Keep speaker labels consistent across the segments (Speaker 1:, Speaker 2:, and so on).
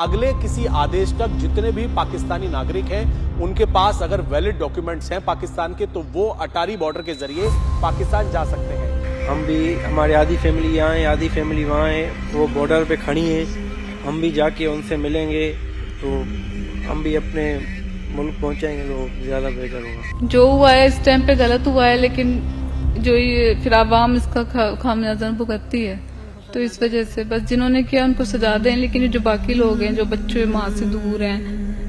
Speaker 1: अगले किसी आदेश तक जितने भी पाकिस्तानी नागरिक हैं उनके पास अगर वैलिड डॉक्यूमेंट्स हैं पाकिस्तान के तो वो अटारी बॉर्डर के जरिए पाकिस्तान जा सकते हैं।
Speaker 2: हम भी, हमारी आधी फैमिली यहाँ है, आधी फैमिली वहाँ है, वो बॉर्डर पे खड़ी है। हम भी जाके उनसे मिलेंगे तो हम भी अपने मुल्क पहुँचाएंगे तो ज़्यादा बेहतर होगा।
Speaker 3: जो हुआ है इस टाइम पे गलत हुआ है, लेकिन जो ये फिर आवाम इसका खामियाजा भुगतती है, तो इस वजह से बस जिन्होंने किया उनको सजा दें। लेकिन जो बाकी लोग हैं जो बच्चे माँ से दूर हैं,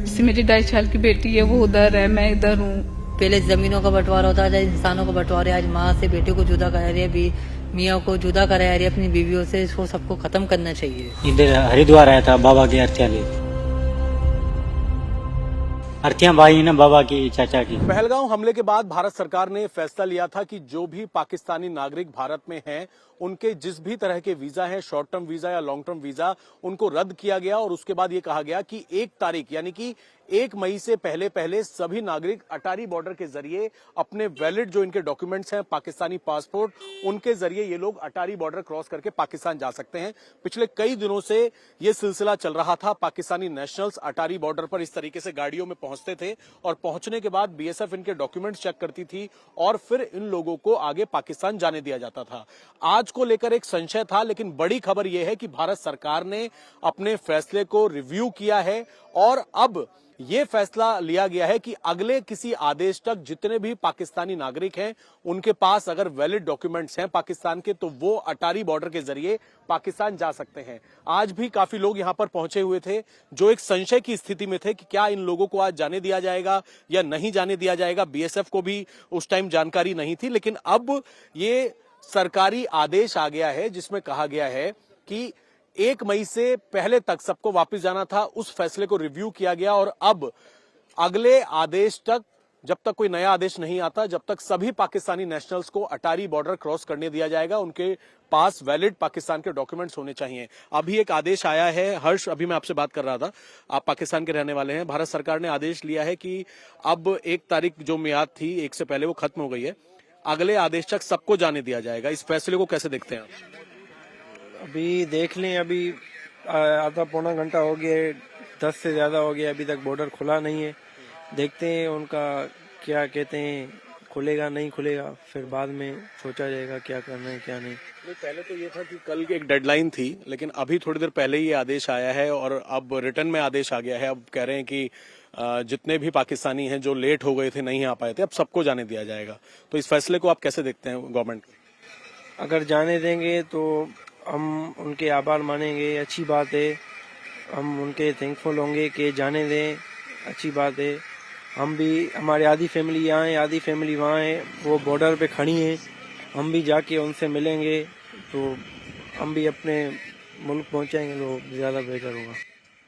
Speaker 3: जैसे मेरी 2.5 साल की बेटी है वो उधर है, मैं इधर हूँ।
Speaker 4: पहले जमीनों का बंटवारा होता था, इंसानों का बंटवारा। आज माँ से बेटे को जुदा करा रही है, भी मियाँ को जुदा करा रही है अपनी बीवियों से। इसको सबको खत्म करना चाहिए।
Speaker 5: इधर हरिद्वार आया था बाबा की अर्थियां ली, अर्थियां भाई ना बाबा की चाचा की।
Speaker 1: पहलगांव हमले के बाद भारत सरकार ने फैसला लिया था कि जो भी पाकिस्तानी नागरिक भारत में हैं उनके जिस भी तरह के वीजा हैं, शॉर्ट टर्म वीजा या लॉन्ग टर्म वीजा, उनको रद्द किया गया। और उसके बाद ये कहा गया कि 1 तारीख यानी कि 1 मई से पहले सभी नागरिक अटारी बॉर्डर के जरिए अपने वैलिड जो इनके डॉक्यूमेंट्स हैं, पाकिस्तानी पासपोर्ट, उनके जरिए ये लोग अटारी बॉर्डर क्रॉस करके पाकिस्तान जा सकते हैं। पिछले कई दिनों से ये सिलसिला चल रहा था। पाकिस्तानी नेशनल्स अटारी बॉर्डर पर इस तरीके से गाड़ियों में पहुंचते थे और पहुंचने के बाद बीएसएफ इनके डॉक्यूमेंट्स चेक करती थी और फिर इन लोगों को आगे पाकिस्तान जाने दिया जाता था। आज को लेकर एक संशय था, लेकिन बड़ी खबर यह है कि भारत सरकार ने अपने फैसले को रिव्यू किया है और अब ये फैसला लिया गया है कि अगले किसी आदेश तक जितने भी पाकिस्तानी नागरिक हैं उनके पास अगर वैलिड डॉक्यूमेंट्स हैं पाकिस्तान के तो वो अटारी बॉर्डर के जरिए पाकिस्तान जा सकते हैं। आज भी काफी लोग यहां पर पहुंचे हुए थे जो एक संशय की स्थिति में थे कि क्या इन लोगों को आज जाने दिया जाएगा या नहीं जाने दिया जाएगा। बीएसएफ को भी उस टाइम जानकारी नहीं थी, लेकिन अब ये सरकारी आदेश आ गया है जिसमें कहा गया है कि 1 मई से पहले तक सबको वापस जाना था। उस फैसले को रिव्यू किया गया और अब अगले आदेश तक, जब तक कोई नया आदेश नहीं आता, जब तक सभी पाकिस्तानी नेशनल्स को अटारी बॉर्डर क्रॉस करने दिया जाएगा। उनके पास वैलिड पाकिस्तान के डॉक्यूमेंट्स होने चाहिए। अभी एक आदेश आया है, हर्ष अभी मैं आपसे बात कर रहा था, आप पाकिस्तान के रहने वाले हैं। भारत सरकार ने आदेश लिया है कि अब 1 तारीख जो मियाद थी 1 से पहले वो खत्म हो गई है, अगले आदेश तक सबको जाने दिया जाएगा। इस फैसले को कैसे देखते हैं आप?
Speaker 2: अभी देख लें, अभी आधा पौना घंटा हो गया है, 10 से ज़्यादा हो गया, अभी तक बॉर्डर खुला नहीं है। देखते हैं उनका क्या कहते हैं, खुलेगा नहीं खुलेगा, फिर बाद में सोचा जाएगा क्या करना है क्या नहीं।
Speaker 1: पहले तो ये था कि कल की एक डेडलाइन थी, लेकिन अभी थोड़ी देर पहले ही ये आदेश आया है और अब रिटर्न में आदेश आ गया है। अब कह रहे हैं कि जितने भी पाकिस्तानी हैं जो लेट हो गए थे, नहीं आ पाए थे, अब सबको जाने दिया जाएगा। तो इस फैसले को आप कैसे देखते हैं गवर्नमेंट?
Speaker 2: अगर जाने देंगे तो हम उनके आभार मानेंगे, अच्छी बात है। हम उनके थैंकफुल होंगे कि जाने दें, अच्छी बात है। हम भी, हमारी आधी फैमिली यहाँ है, आधी फैमिली वहाँ है, वो बॉर्डर पे खड़ी है। हम भी जाके उनसे मिलेंगे तो हम भी अपने मुल्क पहुँचाएंगे तो ज़्यादा बेहतर होगा।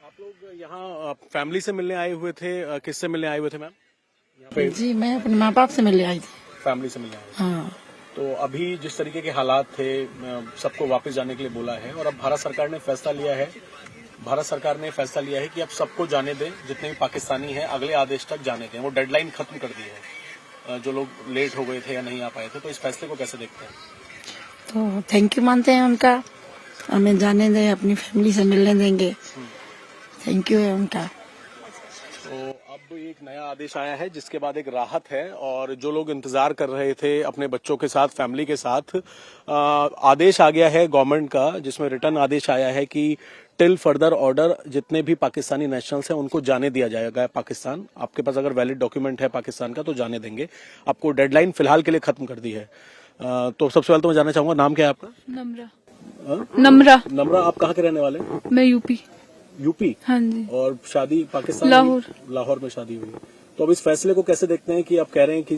Speaker 1: आप लोग यहाँ फैमिली से मिलने आए हुए थे, किससे मिलने आए हुए थे मैम?
Speaker 6: जी, मैं अपने माँ बाप से मिलने आई थी।
Speaker 1: फैमिली से मिलने आए थे।
Speaker 6: हाँ।
Speaker 1: तो अभी जिस तरीके के हालात थे, सबको वापस जाने के लिए बोला है और अब भारत सरकार ने फैसला लिया है कि अब सबको जाने दें, जितने भी पाकिस्तानी हैं अगले आदेश तक जाने दें। वो डेडलाइन खत्म कर दी है, जो लोग लेट हो गए थे या नहीं आ पाए थे। तो इस फैसले को कैसे देखते हैं?
Speaker 6: तो थैंक यू मानते हैं उनका, हमें जाने दें, अपनी फैमिली से मिलने देंगे। थैंक यू है उनका।
Speaker 1: तो अब एक नया आदेश आया है जिसके बाद एक राहत है और जो लोग इंतजार कर रहे थे अपने बच्चों के साथ, फैमिली के साथ, आदेश आ गया है गवर्नमेंट का जिसमें रिटर्न आदेश आया है कि टिल फर्दर ऑर्डर जितने भी पाकिस्तानी नेशनल्स हैं उनको जाने दिया जाएगा पाकिस्तान। आपके पास अगर वैलिड डॉक्यूमेंट है पाकिस्तान का तो जाने देंगे। आपको डेडलाइन फिलहाल के लिए खत्म कर दी है। तो सबसे पहले तो मैं जानना चाहूंगा, नाम क्या है आपका?
Speaker 3: नम्रा।
Speaker 1: नम्रा, आप कहाँ के रहने वाले हैं?
Speaker 3: मैं यूपी।
Speaker 6: हाँ जी।
Speaker 1: और शादी पाकिस्तान? लाहौर में शादी हुई। तो अब इस फैसले को कैसे देखते हैं कि आप कह रहे हैं कि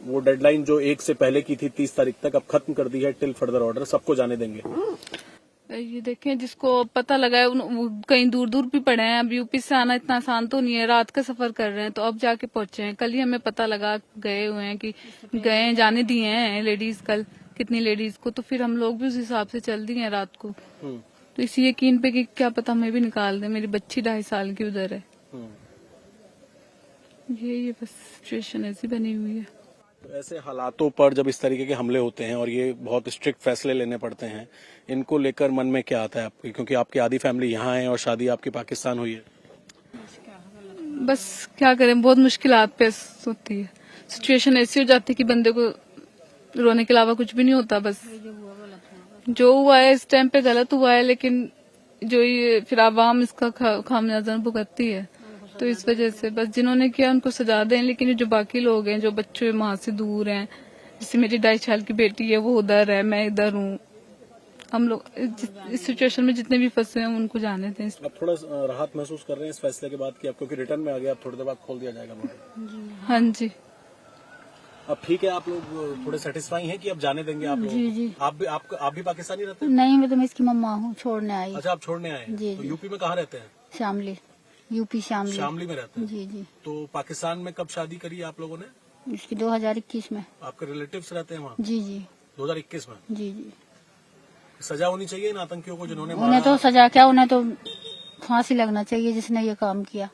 Speaker 1: वो डेडलाइन जो 1 से पहले की थी 30 तारीख तक, अब खत्म कर दी है, टिल फर्दर ऑर्डर, सबको जाने देंगे?
Speaker 3: ये देखें, जिसको पता लगा है वो कहीं दूर दूर भी पड़े हैं। अब यूपी से आना इतना आसान तो नहीं है, रात का सफर कर रहे हैं तो अब जाके पहुंचे हैं। कल ही हमें पता लगा, गए हुए हैं कि गए, जाने दिए हैं लेडीज, कल कितनी लेडीज को, तो फिर हम लोग भी उस हिसाब से चल दिए हैं रात को। तो इसी यकीन पे कि क्या पता हमें भी निकाल दे। मेरी बच्ची 2.5 साल की उधर है। ये बस सिचुएशन ऐसी बनी हुई है।
Speaker 1: ऐसे हालातों पर जब इस तरीके के हमले होते हैं और ये बहुत स्ट्रिक्ट फैसले लेने पड़ते हैं, इनको लेकर मन में क्या आता है आपकी, क्योंकि आपकी आधी फैमिली यहाँ है और शादी आपकी पाकिस्तान हुई है?
Speaker 3: बस क्या करें, बहुत मुश्किलात पेश होती है। सिचुएशन ऐसी हो जाती है कि बंदे को रोने के अलावा कुछ भी नहीं होता। बस जो हुआ है इस टाइम पे गलत हुआ है, लेकिन जो ये फिर आवाम इसका खामियाजा भुगतती है। तो इस वजह से बस जिन्होंने किया उनको सजा दें, लेकिन ये जो बाकी लोग हैं जो बच्चे वहां से दूर हैं, जैसे मेरी 2.5 साल की बेटी है वो उधर है, मैं इधर हूँ, हम लोग इस सिचुएशन में जितने भी फंसे हैं उनको जाने दें।
Speaker 1: आप थोड़ा राहत महसूस कर रहे हैं इस फैसले के बाद कि आप, क्योंकि रिटर्न में आ गया, अब थोड़ी देर बाद खोल दिया जाएगा बॉर्डर?
Speaker 3: हाँ जी।
Speaker 1: अब ठीक है, आप लोग थोड़े सेटिस्फाई हैं कि अब जाने देंगे आप लोग?
Speaker 6: जी, जी।
Speaker 1: आप भी पाकिस्तानी रहते हैं?
Speaker 6: नहीं, मैं तो इसकी मम्मा हूँ, छोड़ने आई।
Speaker 1: अच्छा, आप छोड़ने आए हैं?
Speaker 6: जी,
Speaker 1: तो
Speaker 6: जी।
Speaker 1: यूपी में कहाँ रहते हैं?
Speaker 6: शामली, यूपी शामली।
Speaker 1: शामली में रहते हैं।
Speaker 6: जी जी।
Speaker 1: तो पाकिस्तान में कब शादी करी आप लोगों ने?
Speaker 6: इसकी 2021 में।
Speaker 1: आपके रिलेटिव्स रहते हैं वहाँ?
Speaker 6: जी जी
Speaker 1: 2021 में?
Speaker 6: जी जी।
Speaker 1: सजा होनी चाहिए इन आतंकियों को जिन्होंने
Speaker 6: उन्हें
Speaker 1: मारा?
Speaker 6: तो सजा क्या, उन्हें तो फांसी लगना चाहिए जिसने ये काम किया,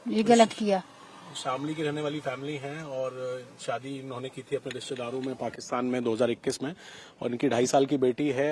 Speaker 6: ये गलत किया।
Speaker 1: शामली की रहने वाली फैमिली हैं और शादी इन्होंने की थी अपने रिश्तेदारों में पाकिस्तान में 2021 में, और इनकी 2.5 साल की बेटी है,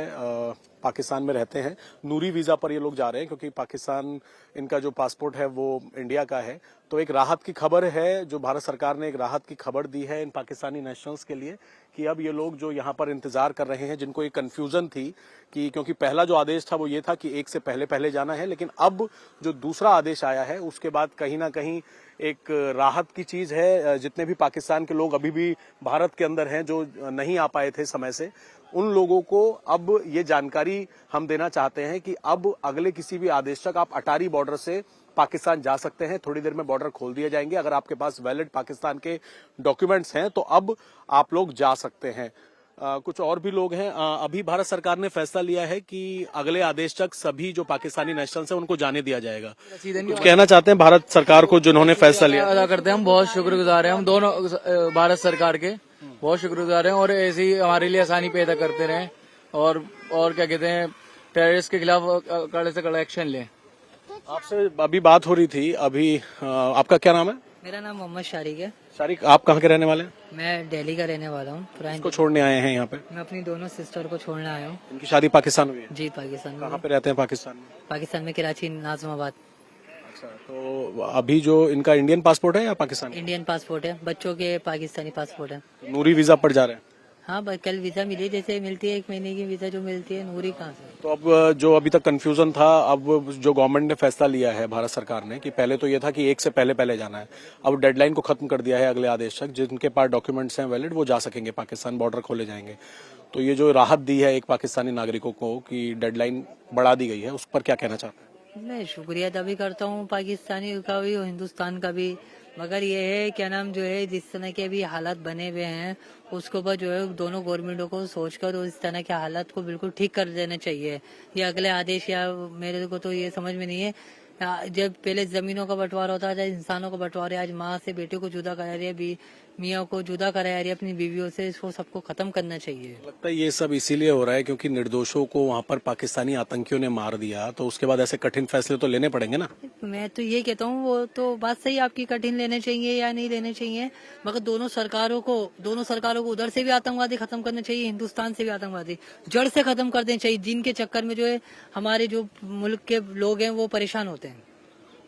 Speaker 1: पाकिस्तान में रहते हैं। नूरी वीजा पर ये लोग जा रहे हैं क्योंकि पाकिस्तान, इनका जो पासपोर्ट है वो इंडिया का है। तो एक राहत की खबर है, जो भारत सरकार ने एक राहत की खबर दी है इन पाकिस्तानी नेशनल्स के लिए, कि अब ये लोग जो यहाँ पर इंतजार कर रहे हैं, जिनको एक कंफ्यूजन थी कि, क्योंकि पहला जो आदेश था वो ये था कि 1 से पहले जाना है, लेकिन अब जो दूसरा आदेश आया है उसके बाद कहीं ना कहीं एक राहत की चीज है। जितने भी पाकिस्तान के लोग अभी भी भारत के अंदर हैं जो नहीं आ पाए थे समय से, उन लोगों को अब ये जानकारी हम देना चाहते हैं कि अब अगले किसी भी आदेश तक आप अटारी बॉर्डर से पाकिस्तान जा सकते हैं। थोड़ी देर में बॉर्डर खोल दिए जाएंगे। अगर आपके पास वैलिड पाकिस्तान के डॉक्यूमेंट्स हैं तो अब आप लोग जा सकते हैं। कुछ और भी लोग हैं। अभी भारत सरकार ने फैसला लिया है कि अगले आदेश तक सभी जो पाकिस्तानी नेशनल्स हैं उनको जाने दिया जाएगा। कुछ कहना चाहते हैं भारत सरकार को जिन्होंने फैसला लिया?
Speaker 7: अदा करते हैं, हम बहुत शुक्रगुजार हैं, हम दोनों भारत सरकार के बहुत शुक्रगुजार हैं, और ऐसे ही हमारे लिए आसानी पैदा करते रहें, और क्या कहते हैं, टेररिस्ट के खिलाफ कड़े से कड़ा एक्शन लें।
Speaker 1: आपसे अभी बात हो रही थी, अभी आपका क्या नाम है?
Speaker 4: मेरा नाम मोहम्मद शारिक है।
Speaker 1: शारिक, आप कहाँ के रहने वाले हैं?
Speaker 4: मैं दिल्ली का रहने वाला हूँ।
Speaker 1: किसको छोड़ने आए हैं यहाँ पे?
Speaker 4: मैं अपनी दोनों सिस्टर को छोड़ने आया हूँ।
Speaker 1: इनकी शादी पाकिस्तान हुई है?
Speaker 4: जी, पाकिस्तान
Speaker 1: कहाँ
Speaker 4: में।
Speaker 1: पे रहते हैं पाकिस्तान में?
Speaker 4: पाकिस्तान में कराची, नाज़िमाबाद।
Speaker 1: अच्छा, तो अभी जो इनका इंडियन पासपोर्ट है या पाकिस्तानी?
Speaker 4: इंडियन पासपोर्ट है, बच्चों के पाकिस्तानी पासपोर्ट है।
Speaker 1: नूरी वीजा पर जा रहे हैं?
Speaker 4: हाँ, कल वीजा मिली, जैसे मिलती है 1 महीने की वीजा जो मिलती है, नूरी कहाँ से?
Speaker 1: तो अब जो अभी तक कंफ्यूजन था, अब जो गवर्नमेंट ने फैसला लिया है भारत सरकार ने, कि पहले तो ये था कि 1 से पहले जाना है, अब डेडलाइन को खत्म कर दिया है अगले आदेश तक। जिनके पास डॉक्यूमेंट्स हैं वैलिड वो जा सकेंगे पाकिस्तान, बॉर्डर खोले जाएंगे। तो ये जो राहत दी है एक पाकिस्तानी नागरिकों को कि डेडलाइन बढ़ा दी गई है, उस पर क्या कहना चाहते हैं?
Speaker 4: मैं शुक्रिया अदा भी करता हूँ पाकिस्तानी का भी और हिंदुस्तान का भी, मगर ये है क्या नाम जो है, जिस तरह के भी हालात बने हुए हैं उसके ऊपर जो है दोनों गवर्नमेंटों को सोचकर और इस तरह के हालात को बिल्कुल ठीक कर देना चाहिए। ये अगले आदेश, या मेरे को तो ये समझ में नहीं है, जब पहले जमीनों का बंटवारा होता था, इंसानों का बंटवारा, आज माँ से बेटे को जुदा करा रही है, मियाँ को जुदा करा रही है अपनी बीवियों से, इसको सबको खत्म करना चाहिए। लगता
Speaker 1: है ये सब इसीलिए हो रहा है क्योंकि निर्दोषों को वहाँ पर पाकिस्तानी आतंकियों ने मार दिया, तो उसके बाद ऐसे कठिन फैसले तो लेने पड़ेंगे ना।
Speaker 4: मैं तो ये कहता हूँ, वो तो बात सही आपकी, कठिन लेने चाहिए या नहीं लेने चाहिए, मगर दोनों सरकारों को उधर से भी आतंकवादी खत्म करना चाहिए, हिंदुस्तान से भी आतंकवादी जड़ से खत्म कर देना चाहिए, जिनके चक्कर में जो है हमारे जो मुल्क के लोग हैं वो परेशान होते हैं।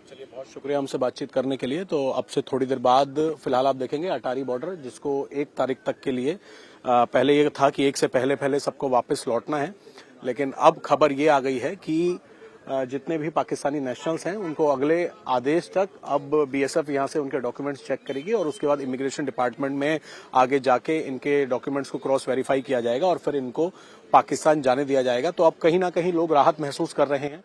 Speaker 1: चलिए, बहुत शुक्रिया हमसे बातचीत करने के लिए। तो अब से थोड़ी देर बाद फिलहाल आप देखेंगे अटारी बॉर्डर, जिसको 1 तारीख तक के लिए, पहले ये था कि 1 से पहले सबको वापस लौटना है, लेकिन अब खबर ये आ गई है कि जितने भी पाकिस्तानी नेशनल्स हैं उनको अगले आदेश तक अब बीएसएफ यहाँ से उनके डॉक्यूमेंट्स चेक करेगी और उसके बाद इमिग्रेशन डिपार्टमेंट में आगे जाके इनके डॉक्यूमेंट्स को क्रॉस वेरीफाई किया जाएगा और फिर इनको पाकिस्तान जाने दिया जाएगा। तो अब कहीं ना कहीं लोग राहत महसूस कर रहे हैं।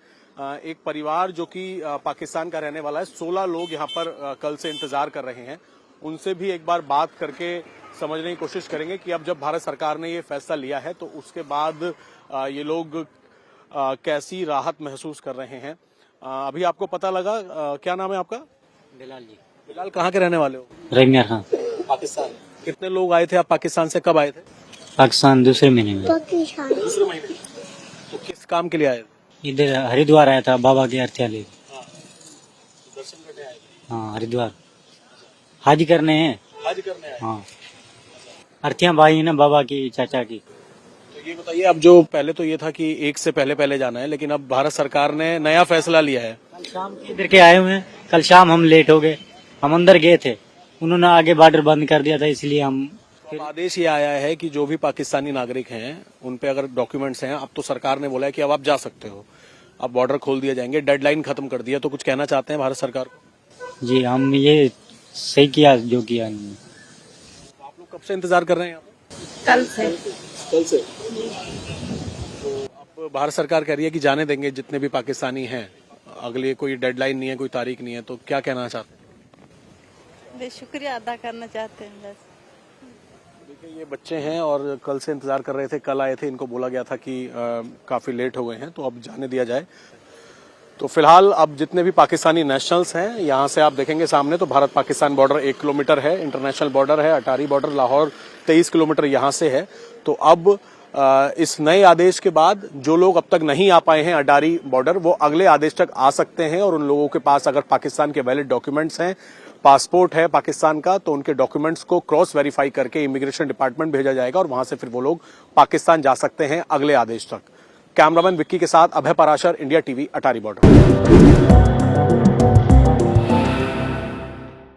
Speaker 1: एक परिवार जो कि पाकिस्तान का रहने वाला है, 16 लोग यहाँ पर कल से इंतजार कर रहे हैं, उनसे भी एक बार बात करके समझने की कोशिश करेंगे कि अब जब भारत सरकार ने ये फैसला लिया है तो उसके बाद ये लोग कैसी राहत महसूस कर रहे हैं। अभी आपको पता लगा, क्या नाम है आपका?
Speaker 5: बिलाल जी।
Speaker 1: बिलाल, कहाँ के रहने वाले हो?
Speaker 5: रैमिया खान।
Speaker 1: पाकिस्तान। कितने लोग आए थे? आप पाकिस्तान से कब आए थे?
Speaker 5: पाकिस्तान दूसरे महीने में।
Speaker 1: दूसरे महीने। तो किस काम के लिए आए थे?
Speaker 5: इधर हरिद्वार आया था, बाबा की अर्थियाँ ले।
Speaker 1: दर्शन करने आए थे?
Speaker 5: हाँ, हरिद्वार हाजी करने हैं।
Speaker 1: हज करने आए।
Speaker 5: हाँ, अर्थियां भाई है ना बाबा की, चाचा की।
Speaker 1: तो ये बताइए, अब जो पहले तो ये था कि एक से पहले जाना है, लेकिन अब भारत सरकार ने नया फैसला लिया है।
Speaker 5: कल शाम के इधर के आए हुए हैं, कल शाम हम लेट हो गए, हम अंदर गए थे, उन्होंने आगे बॉर्डर बंद कर दिया था, इसलिए हम
Speaker 1: अब आदेश ये आया है कि जो भी पाकिस्तानी नागरिक हैं उन पे अगर डॉक्यूमेंट्स हैं, अब तो सरकार ने बोला है कि अब आप जा सकते हो, अब बॉर्डर खोल दिया जाएंगे, डेडलाइन खत्म कर दिया। तो कुछ कहना चाहते हैं भारत सरकार को?
Speaker 5: जी हम ये सही किया जो किया।
Speaker 1: आप लोग कब से इंतजार कर रहे हैं यहाँ पे?
Speaker 6: कल से।
Speaker 1: कल से। तो अब भारत सरकार कह रही है कि जाने देंगे जितने भी पाकिस्तानी हैं, अगले कोई डेडलाइन नहीं है, कोई तारीख नहीं है, तो क्या कहना चाहते हैं?
Speaker 8: बस शुक्रिया अदा करना चाहते हैं बस।
Speaker 1: देखिए, ये बच्चे हैं और कल से इंतजार कर रहे थे, कल आए थे, इनको बोला गया था कि काफी लेट हो गए हैं, तो अब जाने दिया जाए। तो फिलहाल अब जितने भी पाकिस्तानी नेशनल्स हैं, यहाँ से आप देखेंगे सामने तो भारत पाकिस्तान बॉर्डर 1 किलोमीटर है, इंटरनेशनल बॉर्डर है, अटारी बॉर्डर लाहौर 23 किलोमीटर यहाँ से है। तो अब इस नए आदेश के बाद जो लोग अब तक नहीं आ पाए हैं अटारी बॉर्डर, वो अगले आदेश तक आ सकते हैं, और उन लोगों के पास अगर पाकिस्तान के वैलिड डॉक्यूमेंट्स हैं, पासपोर्ट है पाकिस्तान का, तो उनके डॉक्यूमेंट्स को क्रॉस वेरीफाई करके इमिग्रेशन डिपार्टमेंट भेजा जाएगा और वहां से फिर वो लोग पाकिस्तान जा सकते हैं अगले आदेश तक। कैमरामैन विक्की के साथ अभय पराशर, इंडिया टीवी, अटारी बॉर्डर।